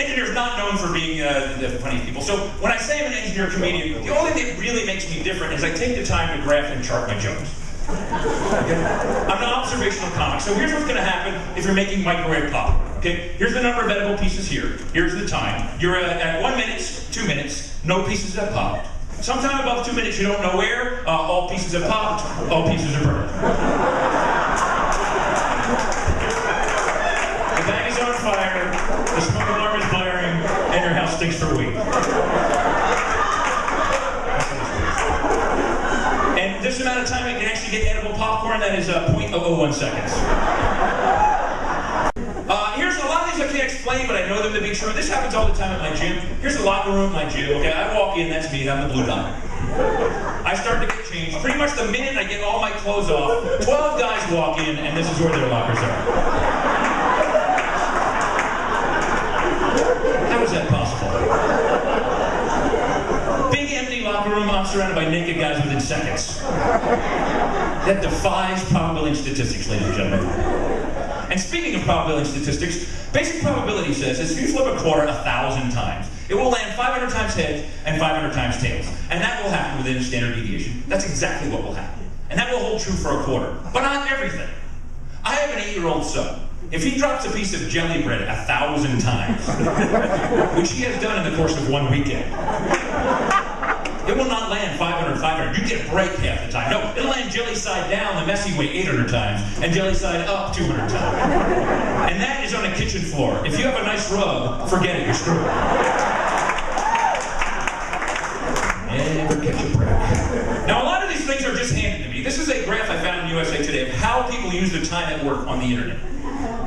engineer's not known for being the funniest people. So when I say I'm an engineer comedian, the only thing that really makes me different is I take the time to graph and chart my jokes. Okay? I'm an observational comic. So here's what's going to happen if you're making microwave popcorn. Okay? Here's the number of edible pieces here. Here's the time. You're at 1 minute, 2 minutes, no pieces have popped. Sometime above 2 minutes, you don't know where, all pieces have popped, all pieces are burned. The bag is on fire, the smoke alarm is blaring, and your house stinks for a week. And this amount of time I can actually get edible popcorn, that is 0.001 seconds. Here's a lot of things I can't explain, but I know them to be true. This happens all the time at my gym. Here's the locker room at my gym. Okay, I walk in, that's me, I'm the blue dot. I start to get changed. Pretty much the minute I get all my clothes off, 12 guys walk in, and this is where their lockers are. How is that possible? Big empty locker room, I'm surrounded by naked guys within seconds. That defies probability statistics, ladies and gentlemen. And speaking of probability statistics, basic probability says that if you flip a quarter 1,000 times, it will land 500 times heads and 500 times tails. And that will happen within a standard deviation. That's exactly what will happen. And that will hold true for a quarter, but not everything. I have an 8-year-old son. If he drops a piece of jelly bread 1,000 times, which he has done in the course of 1 weekend, it will not land 500. You get a break half the time. No, it'll land jelly side down the messy way 800 times, and jelly side up 200 times. And that is on a kitchen floor. If you have a nice rug, forget it, you're screwed. Never catch a break. Now, a lot of these things are just handed to me. This is a graph I found in USA Today of how people use their time at work on the internet.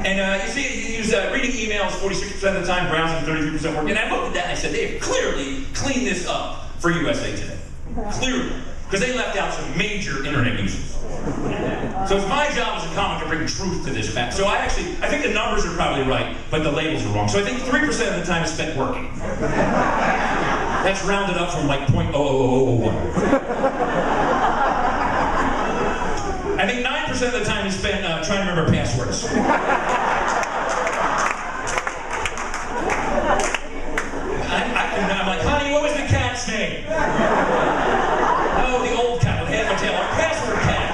And you see, you use reading emails 46% of the time, browsing 33% work. And I looked at that and I said, they have clearly cleaned this up for USA Today. Clearly. Because they left out some major internet users. So it's my job as a comic to bring truth to this fact. So I think the numbers are probably right, but the labels are wrong. So I think 3% of the time is spent working. That's rounded up from like 0.00001. I think 9% of the time is spent trying to remember passwords. I'm like, honey, what was the cat's name? Oh, the old cat with half a tail, our password cat.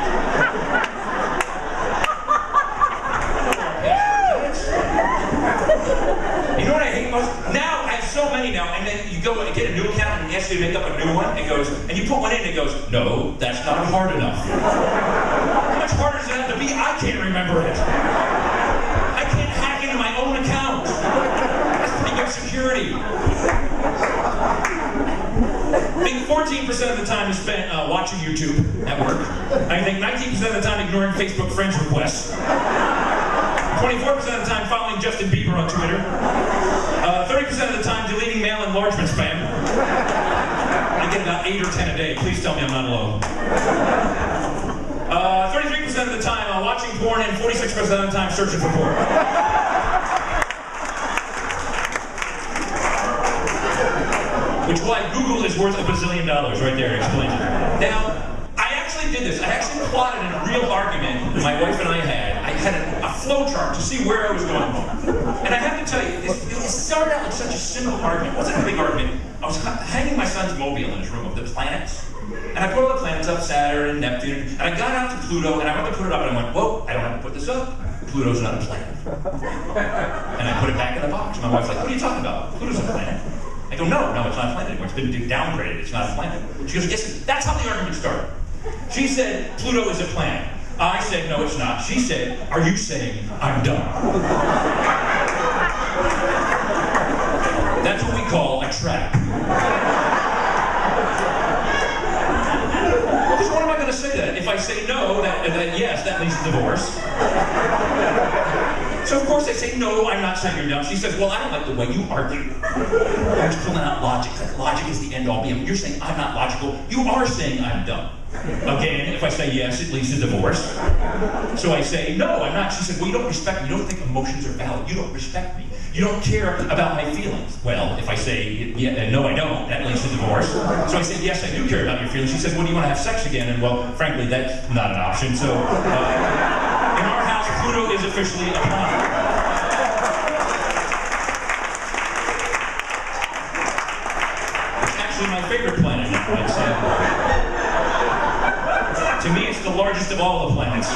You know what I hate most? Now, I have so many now, and then you go and get a new account and it asks you to make up a new one, it goes, and you put one in, it goes, no, that's not hard enough. How much harder does it have to be? I can't remember it. I can't hack into my own account. That's pretty good security. I think 14% of the time is spent watching YouTube at work. I think 19% of the time ignoring Facebook friends requests. 24% of the time following Justin Bieber on Twitter. 30% of the time deleting mail enlargement spam. I get about 8 or 10 a day. Please tell me I'm not alone. 33% of the time watching porn, and 46% of the time searching for porn. Which is why Google is worth $1 bazillion right there, explains it. Now, I actually did this. I actually plotted in a real argument my wife and I had. I had a flow chart to see where I was going wrong. And I have to tell you, it started out like such a simple argument. It wasn't a big argument. I was hanging my son's mobile in his room of the planets. And I put all the planets up, Saturn and Neptune, and I got out to Pluto, and I went to put it up, and I went, whoa, I don't have to put this up. Pluto's not a planet. And I put it back in the box. My wife's like, what are you talking about? Pluto's a planet. I go, no, it's not a planet anymore. It's been downgraded. It's not a planet. She goes, yes, that's how the argument started. She said, Pluto is a planet. I said, no, it's not. She said, are you saying I'm dumb? That's what we call a trap. Because what am I going to say to that? If I say no, that yes, that leads to divorce. So of course I say, no, I'm not saying you're dumb. She says, well, I don't like the way you argue. You're just pulling out logic. Like logic is the end-all be-all. You're saying I'm not logical. You are saying I'm dumb. Again, if I say yes, it leads to divorce. So I say, no, I'm not. She said, well, you don't respect me. You don't think emotions are valid. You don't respect me. You don't care about my feelings. Well, if I say, no, I don't, that leads to divorce. So I say, yes, I do care about your feelings. She says, well, do you want to have sex again? And well, frankly, that's not an option. So in our house, Pluto is officially a planet. actually my favorite planet now. To me, it's the largest of all the planets.